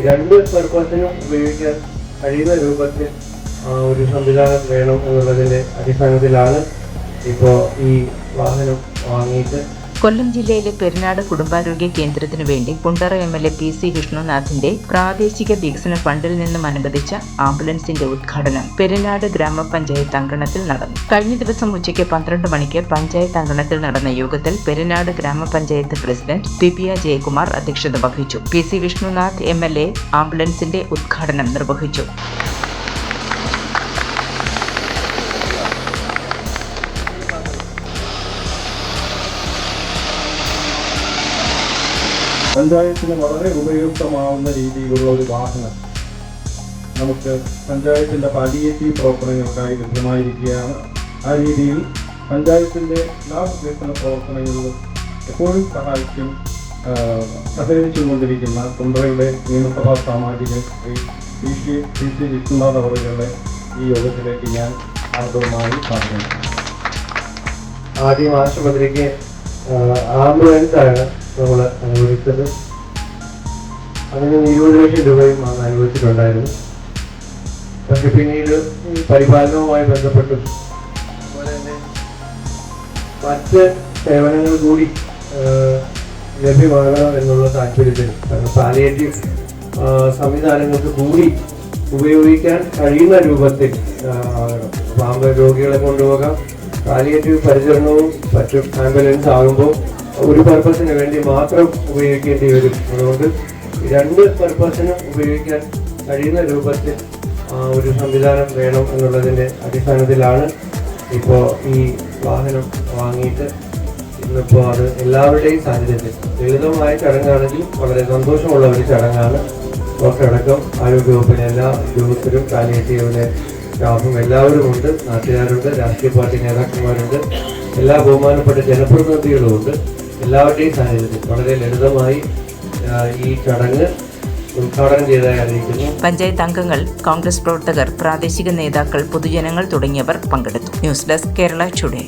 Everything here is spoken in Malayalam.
രണ്ട് പർപ്പസിനും ഉപയോഗിക്കാൻ കഴിയുന്ന രൂപത്തിൽ ഒരു സംവിധാനം വേണം എന്നുള്ളതിൻ്റെ അടിസ്ഥാനത്തിലാണ് ഇപ്പോൾ ഈ വാഹനം വാങ്ങിയിട്ട്. കൊല്ലം ജില്ലയിലെ പെരിനാട് കുടുംബാരോഗ്യ കേന്ദ്രത്തിനു വേണ്ടി കുണ്ടറ MLA PC വിഷ്ണുനാഥിന്റെ പ്രാദേശിക വികസന ഫണ്ടിൽ നിന്നും അനുവദിച്ച ആംബുലൻസിന്റെ ഉദ്ഘാടനം പെരിനാട് ഗ്രാമപഞ്ചായത്ത് അങ്കണത്തിൽ നടന്നു. കഴിഞ്ഞ ദിവസം ഉച്ചയ്ക്ക് 12 മണിക്ക് പഞ്ചായത്ത് അങ്കണത്തിൽ നടന്ന യോഗത്തിൽ പെരിനാട് ഗ്രാമപഞ്ചായത്ത് പ്രസിഡന്റ് ദിവ്യ ജയകുമാർ അധ്യക്ഷത വഹിച്ചു. PC വിഷ്ണുനാഥ് MLA ആംബുലൻസിന്റെ ഉദ്ഘാടനം നിർവഹിച്ചു. പഞ്ചായത്തിന് വളരെ ഉപയുക്തമാവുന്ന രീതിയിലുള്ള ഒരു വാഹനം നമുക്ക് പഞ്ചായത്തിൻ്റെ പാലിയേറ്റീവ് പ്രവർത്തനങ്ങൾക്കായി ലഭ്യമായിരിക്കുകയാണ്. ആ രീതിയിൽ പഞ്ചായത്തിൻ്റെ എല്ലാ വികസന പ്രവർത്തനങ്ങളിലും എപ്പോഴും സഹകരിച്ചുകൊണ്ടിരിക്കുന്ന കുണ്ടറയുടെ നിയമസഭാ സാമാജികൻ PC വിഷ്ണുനാഥ് അവരുടെ ഈ യോഗത്തിലേക്ക് ഞാൻ ആദ്യമായി പറഞ്ഞു. ആദ്യം ആശുപത്രിക്ക് ആംബുലൻസാണ് നമ്മൾ അനുവദിച്ചത്. അതിന് 20 ലക്ഷം രൂപയും അനുവദിച്ചിട്ടുണ്ടായിരുന്നു. പക്ഷെ പിന്നീട് ഈ പരിപാലനവുമായി ബന്ധപ്പെട്ട് അതുപോലെ തന്നെ മറ്റ് സേവനങ്ങൾ കൂടി ലഭ്യമാകണം എന്നുള്ള താല്പര്യത്തിൽ, കാരണം പാലിയേറ്റീവ് സംവിധാനങ്ങൾക്ക് കൂടി ഉപയോഗിക്കാൻ കഴിയുന്ന രൂപത്തിൽ ആകണം. രോഗികളെ കൊണ്ടുപോകാം. പാലിയേറ്റീവ് പരിചരണവും മറ്റും ആംബുലൻസ് ആകുമ്പോൾ ഒരു പർപ്പസിന് വേണ്ടി മാത്രം ഉപയോഗിക്കേണ്ടി വരും. അതുകൊണ്ട് രണ്ട് പർപ്പസിനും ഉപയോഗിക്കാൻ കഴിയുന്ന രൂപത്തിൽ ഒരു സംവിധാനം വേണം എന്നുള്ളതിൻ്റെ അടിസ്ഥാനത്തിലാണ് ഇപ്പോൾ ഈ വാഹനം വാങ്ങിയിട്ട് ഇന്നിപ്പോൾ അത് എല്ലാവരുടെയും സാന്നിധ്യത്തിൽ ലളിതമായ ചടങ്ങാണെങ്കിലും വളരെ സന്തോഷമുള്ള ഒരു ചടങ്ങാണ്. ഡോക്ടറടക്കം ആരോഗ്യവകുപ്പിലെ എല്ലാ ഉദ്യോഗസ്ഥരും പാലിയേറ്റീവിലെ സ്റ്റാഫും എല്ലാവരും ഉണ്ട്, നാട്ടുകാരുണ്ട്, രാഷ്ട്രീയ പാർട്ടി നേതാക്കന്മാരുണ്ട്, എല്ലാ ബഹുമാനപ്പെട്ട ജനപ്രതിനിധികളുമുണ്ട്. എല്ലാവരുടെയും സാന്നിധ്യത്തിൽ വളരെ ലളിതമായി ഈ ചടങ്ങ് ഉദ്ഘാടനം ചെയ്തതായി അറിയിക്കുന്നു. പഞ്ചായത്ത് അംഗങ്ങൾ, കോൺഗ്രസ് പ്രവർത്തകർ, പ്രാദേശിക നേതാക്കൾ, പൊതുജനങ്ങൾ തുടങ്ങിയവർ പങ്കെടുത്തു. News desk Kerala today.